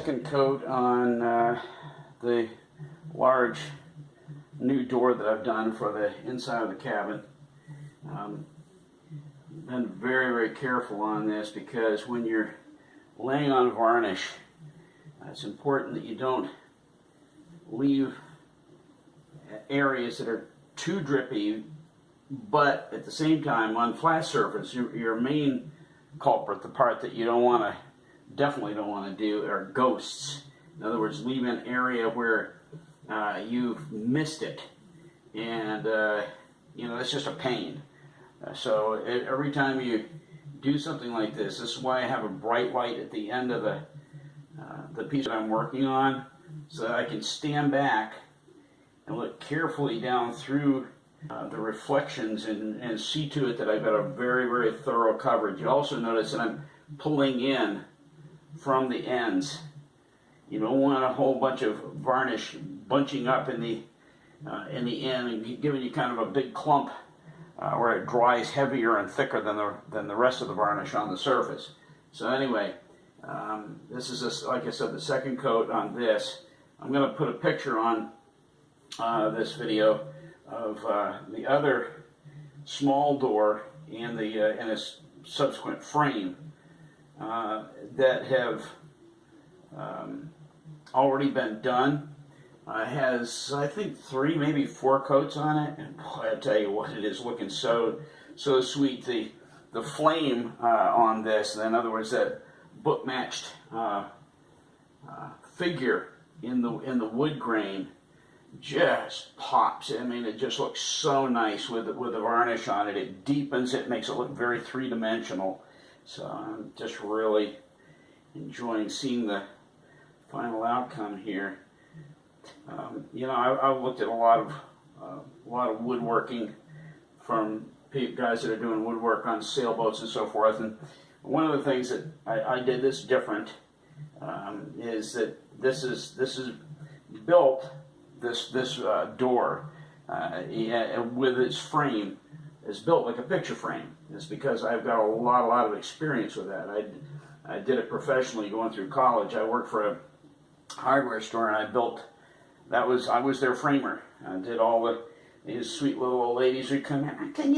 second coat on the large new door that I've done for the inside of the cabin. Been very, very careful on this because when you're laying on varnish, it's important that you don't leave areas that are too drippy, but at the same time on flat surface, your main culprit, the part that you definitely don't want to do, are ghosts. In other words, leave an area where you've missed it, and it's just a pain. So every time you do something like this is why I have a bright light at the end of the piece that I'm working on, so that I can stand back and look carefully down through the reflections and see to it that I've got a very, very thorough coverage. You also notice that I'm pulling in from the ends. You don't want a whole bunch of varnish bunching up in the end and giving you kind of a big clump where it dries heavier and thicker than the rest of the varnish on the surface. So anyway, this is just, like I said, the second coat on this. I'm going to put a picture on this video of the other small door and its subsequent frame that have already been done. Has, I think, 3, maybe 4 coats on it, and boy, I tell you what, it is looking so sweet. The flame on this, in other words, that book matched figure in the wood grain, just pops. I mean, it just looks so nice with the varnish on it. It deepens it, makes it look very three-dimensional. So I'm just really enjoying seeing the final outcome here. I've looked at a lot of woodworking from guys that are doing woodwork on sailboats and so forth, and one of the things that I did this different is that this is built, this door with its frame is built like a picture frame. It's because I've got a lot of experience with that. I did it professionally going through college. I worked for a hardware store, and I was their framer. I did all these sweet little old ladies who come in, can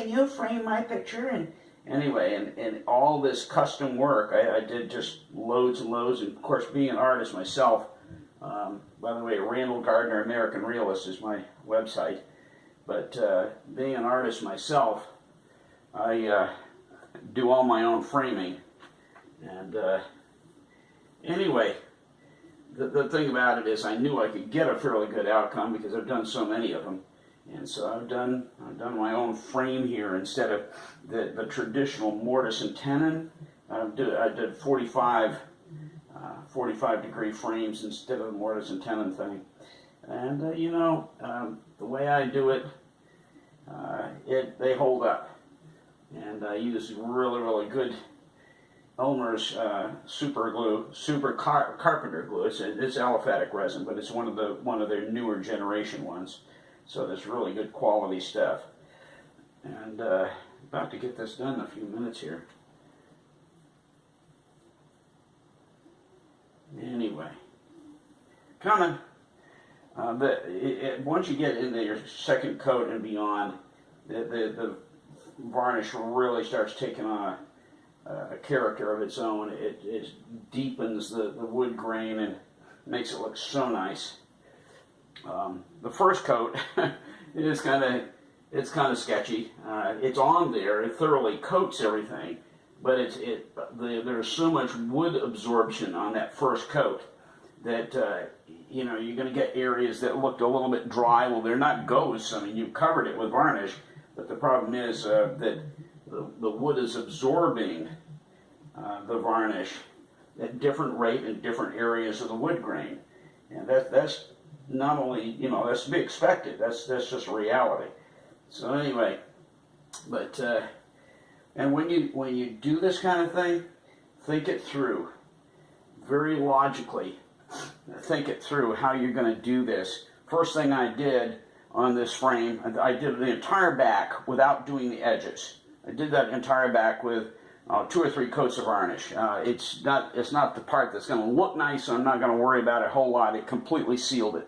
you frame my picture? And anyway, and all this custom work, I did just loads and loads. And of course, being an artist myself, by the way, Randall Gardner American Realist is my website. But being an artist myself, I do all my own framing. And anyway, the thing about it is I knew I could get a fairly good outcome because I've done so many of them. And so I've done my own frame here instead of the traditional mortise and tenon. I did 45 degree frames instead of the mortise and tenon thing. And the way I do it, they hold up. And I use really good Elmer's super carpenter glue. It's aliphatic resin, but it's one of their newer generation ones. So there's really good quality stuff. And about to get this done in a few minutes here. Anyway, coming. Once you get into your second coat and beyond, the varnish really starts taking on a character of its own. It deepens the wood grain and makes it look so nice. The first coat is kind of sketchy. It's on there. It thoroughly coats everything, but there's so much wood absorption on that first coat that you're going to get areas that looked a little bit dry. Well, they're not ghosts. I mean, you've covered it with varnish, but the problem is that the wood is absorbing the varnish at different rate in different areas of the wood grain, and that's not only that's to be expected. That's just reality. So anyway, but and when you do this kind of thing, think it through very logically. Think it through how you're going to do this. First thing I did on this frame, I did the entire back without doing the edges. I did that entire back with 2 or 3 coats of varnish. It's not the part that's going to look nice, so I'm not going to worry about it a whole lot. It completely sealed it.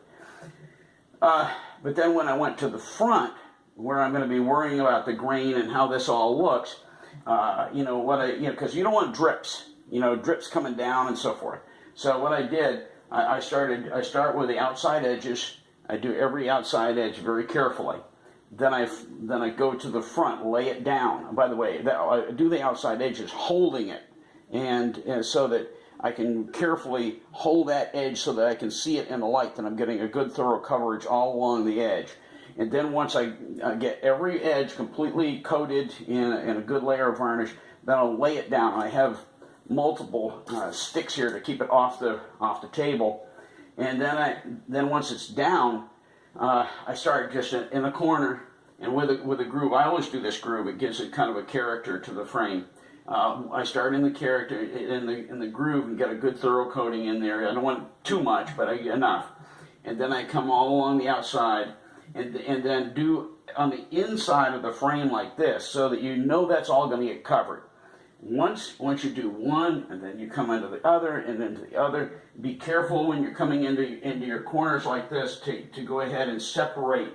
But then when I went to the front, where I'm going to be worrying about the grain and how this all looks, because you don't want drips, drips coming down and so forth. So what I did, I start with the outside edges. I do every outside edge very carefully. Then I go to the front, lay it down. By the way, I do the outside edges holding it, and so that I can carefully hold that edge so that I can see it in the light, that I'm getting a good thorough coverage all along the edge. And then once I get every edge completely coated in a good layer of varnish, then I'll lay it down. I have multiple sticks here to keep it off the table. And then once it's down, I start just in the corner, and with a groove. I always do this groove. It gives it kind of a character to the frame. I start in the character in the groove and get a good thorough coating in there. I don't want too much, but enough. And then I come all along the outside, and then do on the inside of the frame like this, so that that's all going to get covered. Once you do one, and then you come into the other, and into the other. Be careful when you're coming into your corners like this to go ahead and separate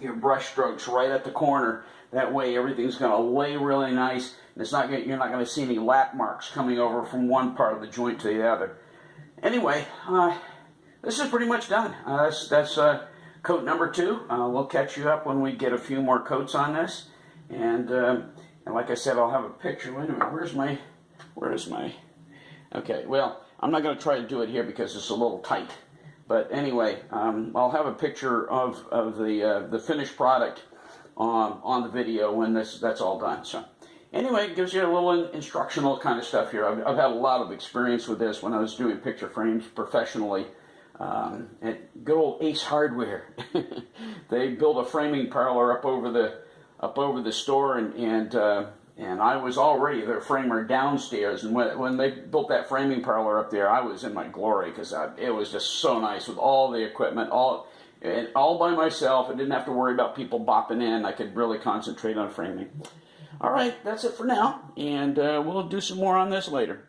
your brush strokes right at the corner. That way everything's going to lay really nice, and you're not going to see any lap marks coming over from one part of the joint to the other. Anyway, this is pretty much done. That's coat number 2. We'll catch you up when we get a few more coats on this, and like I said, I'll have a picture. Wait a minute, where is my? Okay, well, I'm not going to try to do it here because it's a little tight. But anyway, I'll have a picture of the finished product on the video when that's all done. So anyway, it gives you a little instructional kind of stuff here. I've had a lot of experience with this when I was doing picture frames professionally at good old Ace Hardware. They built a framing parlor up over the store, and I was already their framer downstairs. And when they built that framing parlor up there, I was in my glory, because it was just so nice with all the equipment, all by myself. I didn't have to worry about people bopping in. I could really concentrate on framing. All right, that's it for now, and we'll do some more on this later.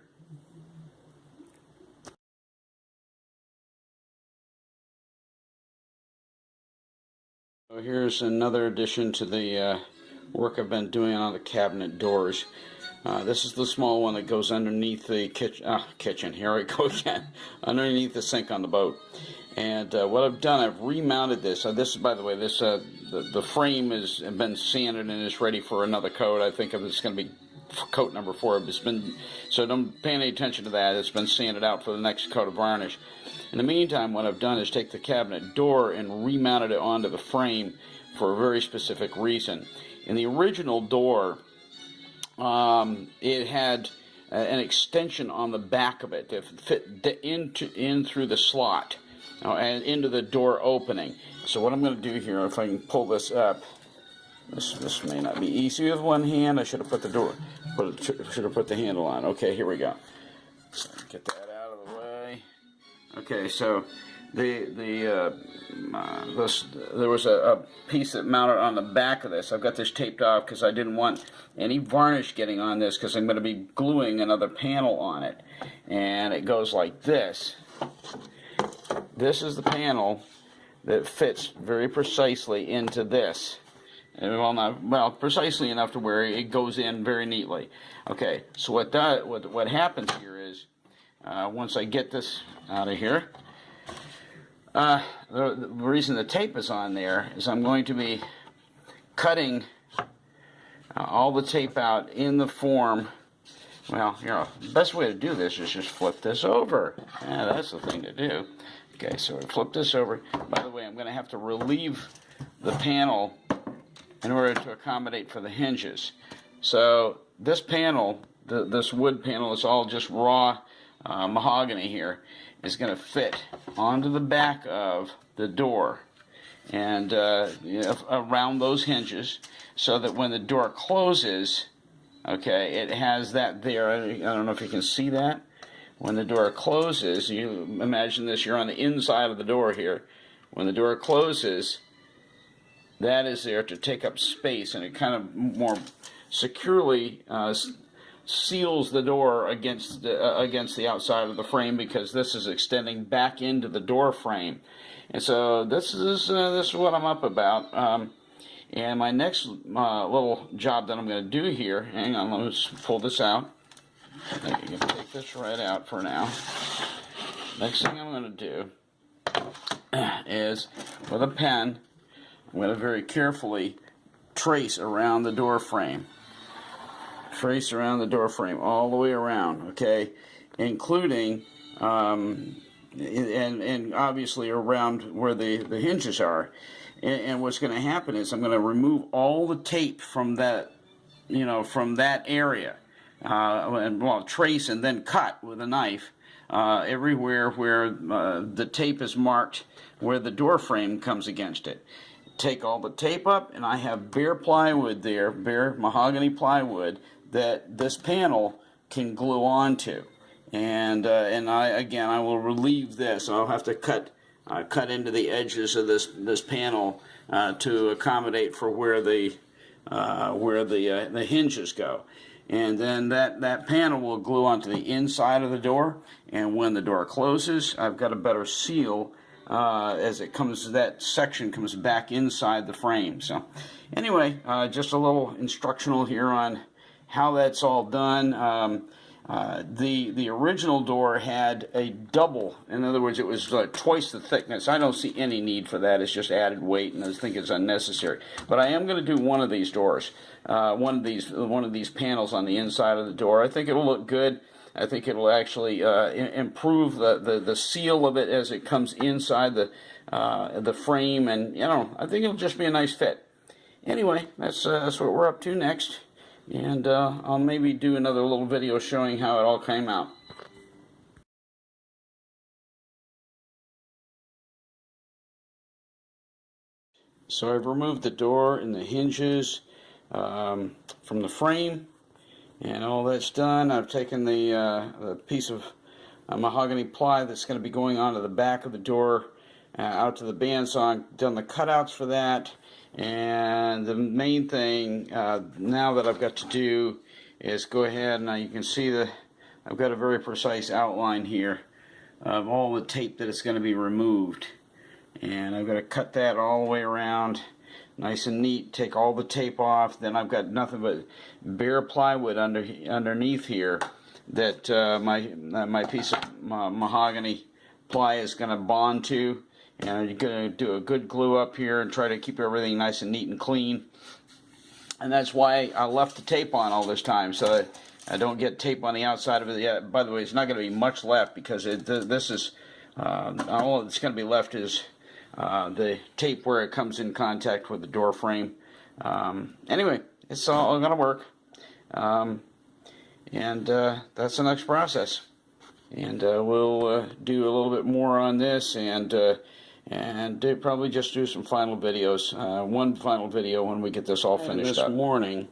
So here's another addition to the work I've been doing on the cabinet doors. This is the small one that goes underneath the kitchen. Here I go again. Underneath the sink on the boat. And what I've done, I've remounted this. This, by the way, the frame has been sanded and is ready for another coat. I think it's going to be coat number 4. So don't pay any attention to that. It's been sanded out for the next coat of varnish. In the meantime, what I've done is take the cabinet door and remounted it onto the frame for a very specific reason. In the original door, it had an extension on the back of it that fit in through the slot and into the door opening. So what I'm going to do here, if I can pull this up, this may not be easy with one hand. I should have put the handle on. Okay, here we go. So get that out of the way. Okay, so there was a piece that mounted on the back of this. I've got this taped off because I didn't want any varnish getting on this, because I'm going to be gluing another panel on it. And it goes like this. This is the panel that fits very precisely into this. Well, precisely enough to where it goes in very neatly. Okay, so what happens here is, once I get this out of here, the reason the tape is on there is I'm going to be cutting all the tape out in the form. Well, the best way to do this is just flip this over. Yeah, that's the thing to do. Okay, so I flip this over. By the way, I'm going to have to relieve the panel in order to accommodate for the hinges. So this panel, this wood panel, is all just raw mahogany here, is going to fit onto the back of the door and around those hinges, so that when the door closes, okay, it has that there. I don't know if you can see that. When the door closes, you imagine this, you're on the inside of the door here. When the door closes, that is there to take up space, and it kind of more securely seals the door against the outside of the frame, because this is extending back into the door frame. And so this is what I'm up about. And my next little job that I'm going to do here, hang on, let's pull this out. You can take this right out for now. Next thing I'm going to do is, with a pen, I'm going to very carefully trace around the door frame. Trace around the door frame all the way around, okay? Including, and obviously around where the hinges are. And what's going to happen is I'm going to remove all the tape from that, from that area. And trace and then cut with a knife everywhere where the tape is marked where the door frame comes against it. Take all the tape up, and I have bare plywood there, bare mahogany plywood, that this panel can glue onto. And I will relieve this. I'll have to cut into the edges of this panel to accommodate for where the hinges go. And then that panel will glue onto the inside of the door, and when the door closes, I've got a better seal as that section comes back inside the frame. So anyway, just a little instructional here on how that's all done. The original door had a double, in other words, it was like twice the thickness. I don't see any need for that. It's just added weight, and I think it's unnecessary. But I am going to do one of these doors, one of these panels on the inside of the door. I think it'll look good. I think it'll actually improve the seal of it as it comes inside the frame, and I think it'll just be a nice fit. Anyway, that's what we're up to next. And I'll maybe do another little video showing how it all came out. So I've removed the door and the hinges from the frame, and all that's done. I've taken the piece of mahogany ply that's going to be going onto the back of the door out to the bandsaw, done the cutouts for that. And the main thing now that I've got to do is go ahead, and you can see I've got a very precise outline here of all the tape that is going to be removed. And I've got to cut that all the way around, nice and neat, take all the tape off. Then I've got nothing but bare plywood underneath here that my piece of mahogany ply is going to bond to. And I'm going to do a good glue up here and try to keep everything nice and neat and clean. And that's why I left the tape on all this time, so that I don't get tape on the outside of it. Yeah, by the way, it's not going to be much left, because this is all that's going to be left is the tape where it comes in contact with the door frame. Anyway, it's all going to work. And that's the next process. And we'll do a little bit more on this, and probably just do some final videos. One final video when we get this all finished up. This morning,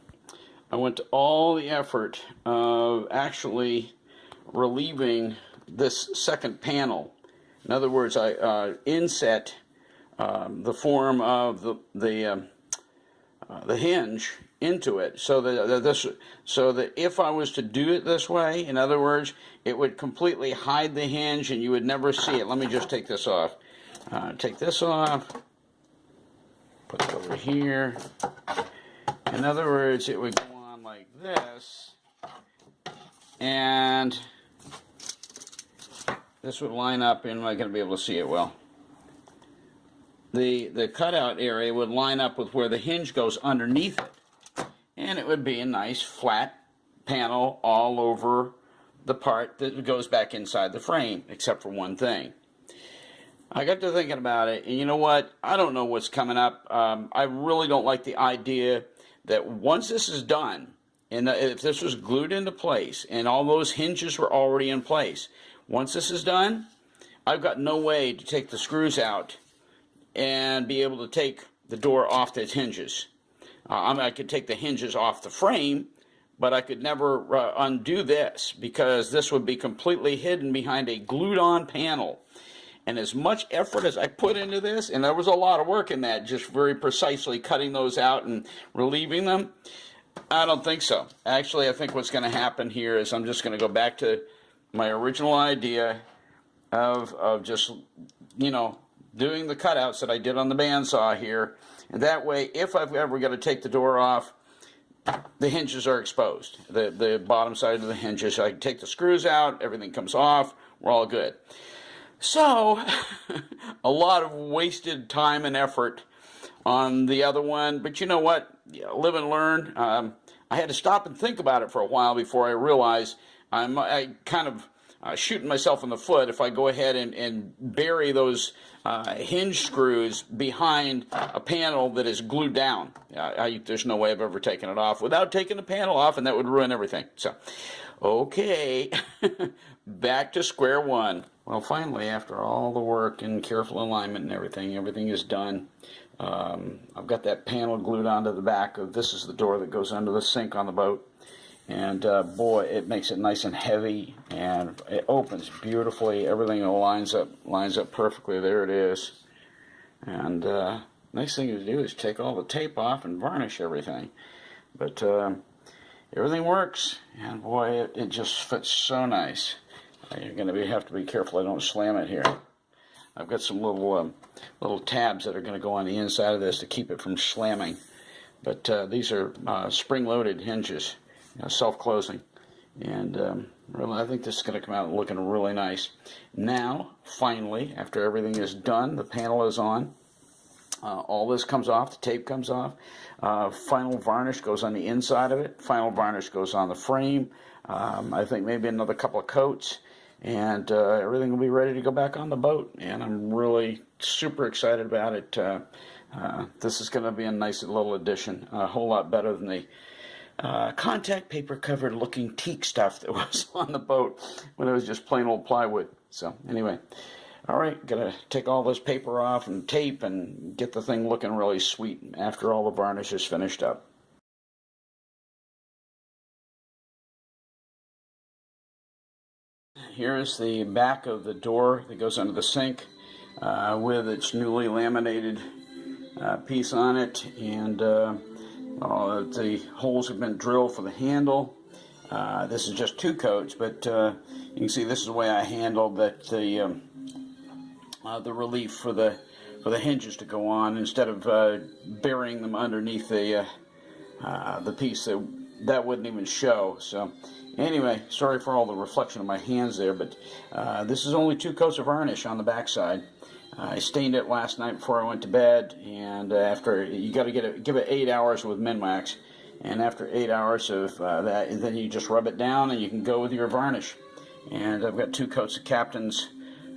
I went to all the effort of actually relieving this second panel. In other words, I inset the form of the hinge into it, so that if I was to do it this way, in other words, it would completely hide the hinge and you would never see it. Let me just take this off. Take this off, put it over here. In other words, it would go on like this, and this would line up, and I'm not going to be able to see it well. The cutout area would line up with where the hinge goes underneath it, and it would be a nice flat panel all over the part that goes back inside the frame, except for one thing. I got to thinking about it, and you know what? I don't know what's coming up. I really don't like the idea that once this is done, and if this was glued into place, and all those hinges were already in place, once this is done, I've got no way to take the screws out and be able to take the door off its hinges. I could take the hinges off the frame, but I could never undo this, because this would be completely hidden behind a glued-on panel. And as much effort as I put into this, and there was a lot of work in that, just very precisely cutting those out and relieving them, I don't think so. Actually, I think what's going to happen here is I'm just going to go back to my original idea of just, doing the cutouts that I did on the bandsaw here. And that way, if I've ever got to take the door off, the hinges are exposed. The bottom side of the hinges, I can take the screws out, everything comes off, we're all good. So, a lot of wasted time and effort on the other one, but you know what? Live and learn. I had to stop and think about it for a while before I realized I kind of shooting myself in the foot if I go ahead and bury those hinge screws behind a panel that is glued down. There's no way I've ever taken it off without taking the panel off, and that would ruin everything. So, okay, back to square one. Well, finally, after all the work and careful alignment and everything is done. I've got that panel glued onto the back of, this is the door that goes under the sink on the boat. And boy, it makes it nice and heavy, and it opens beautifully. Everything lines up perfectly. There it is. And next thing to do is take all the tape off and varnish everything. But everything works, and boy, it just fits so nice. You're going to have to be careful I don't slam it here. I've got some little tabs that are going to go on the inside of this to keep it from slamming. But these are spring-loaded hinges, self-closing. And really, I think this is going to come out looking really nice. Now, finally, after everything is done, the panel is on. All this comes off, the tape comes off. Final varnish goes on the inside of it. Final varnish goes on the frame. I think maybe another couple of coats. And everything will be ready to go back on the boat. And I'm really super excited about it. This is going to be a nice little addition. A whole lot better than the contact paper covered looking teak stuff that was on the boat when it was just plain old plywood. So anyway, all right, got to take all this paper off and tape and get the thing looking really sweet after all the varnish is finished up. Here is the back of the door that goes under the sink with its newly laminated piece on it, and the holes have been drilled for the handle. This is just 2 coats, but you can see this is the way I handled that the relief for the hinges to go on instead of burying them underneath the piece that wouldn't even show. So. Anyway, sorry for all the reflection of my hands there, but this is only 2 coats of varnish on the backside. I stained it last night before I went to bed, and after, you got to give it 8 hours with Minwax, and after 8 hours of that, and then you just rub it down and you can go with your varnish. And I've got 2 coats of Captain's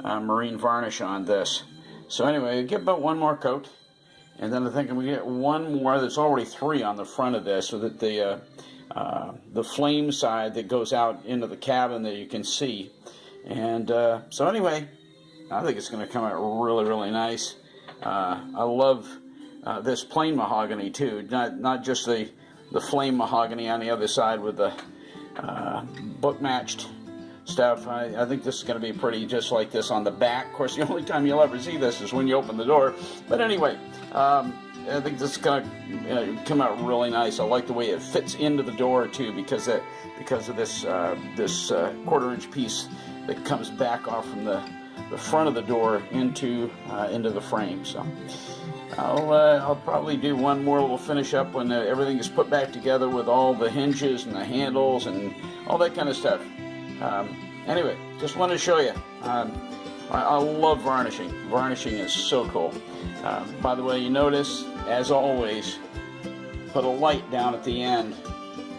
Marine varnish on this. So anyway, give about 1 more coat, and then I think I'm going to get 1 more. There's already 3 on the front of this, so that the flame side that goes out into the cabin that you can see. And so anyway, I think it's going to come out really, really nice. I love this plain mahogany too, not just the flame mahogany on the other side with the book matched stuff. I think this is going to be pretty just like this on the back. Of course, the only time you'll ever see this is when you open the door. But anyway, I think this is going to come out really nice. I like the way it fits into the door too, because of this 1/4-inch piece that comes back off from the front of the door into the frame. So I'll probably do 1 more little finish up when everything is put back together with all the hinges and the handles and all that kind of stuff. Anyway, just wanted to show you. I love varnishing. Varnishing is so cool. By the way, you notice, as always, put a light down at the end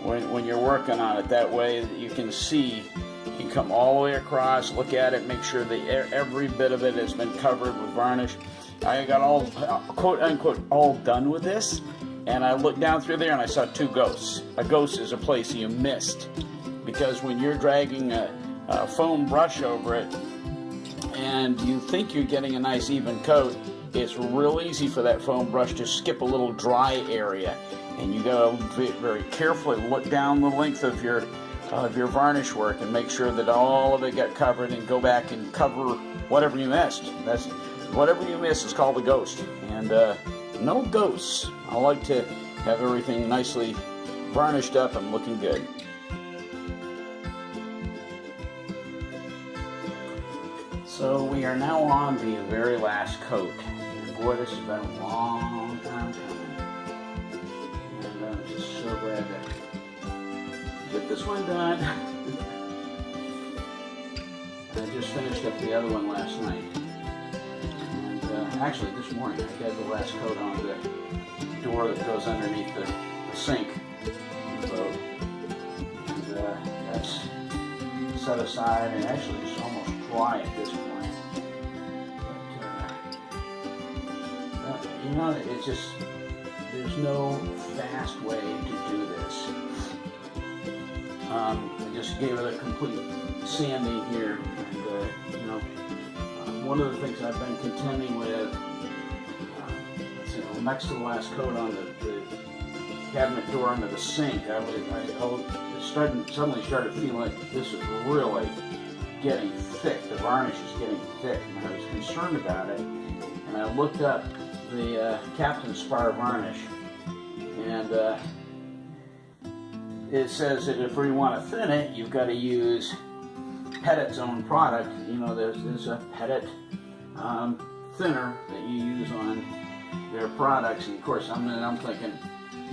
when you're working on it. That way you can see, you can come all the way across, look at it, make sure that every bit of it has been covered with varnish. I got all, quote unquote, all done with this, and I looked down through there and I saw 2 ghosts. A ghost is a place you missed, because when you're dragging a foam brush over it and you think you're getting a nice even coat, it's real easy for that foam brush to skip a little dry area, and you got to very carefully look down the length of your varnish work and make sure that all of it got covered, and go back and cover whatever you missed. That's whatever you missed is called a ghost, and no ghosts. I like to have everything nicely varnished up and looking good. So we are now on the very last coat. And boy, this has been a long time coming. And I'm just so glad to get this one done. I just finished up the other one last night. And actually this morning I got the last coat on the door that goes underneath the sink in the boat. And that's set aside, and actually it's almost dry at this point. But, you know, it's just, there's no fast way to do this. I just gave it a complete sanding here, and you know, one of the things I've been contending with, next to the last coat on the cabinet door under the sink, I suddenly started feeling like this is really getting thick. The varnish is getting thick, and I was concerned about it. And I looked up the Captain Spar varnish, and it says that if we want to thin it, you've got to use Petit's own product. You know, there's a Petit thinner that you use on their products. And of course, I'm thinking,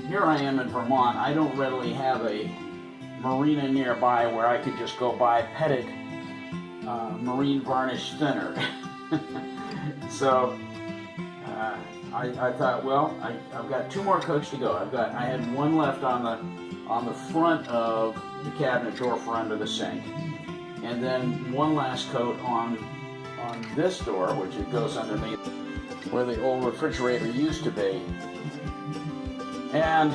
here I am in Vermont. I don't readily have a marina nearby where I could just go buy Petit marine varnish thinner. So I thought, well, I've got 2 more coats to go. I had one left on the front of the cabinet door for under the sink, and then one last coat on this door, which it goes underneath where the old refrigerator used to be. And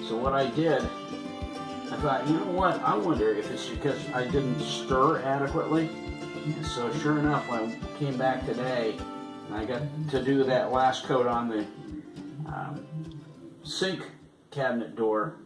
so what I did, I thought, you know what, I wonder if it's because I didn't stir adequately. So sure enough, when I came back today, and I got to do that last coat on the sink cabinet door,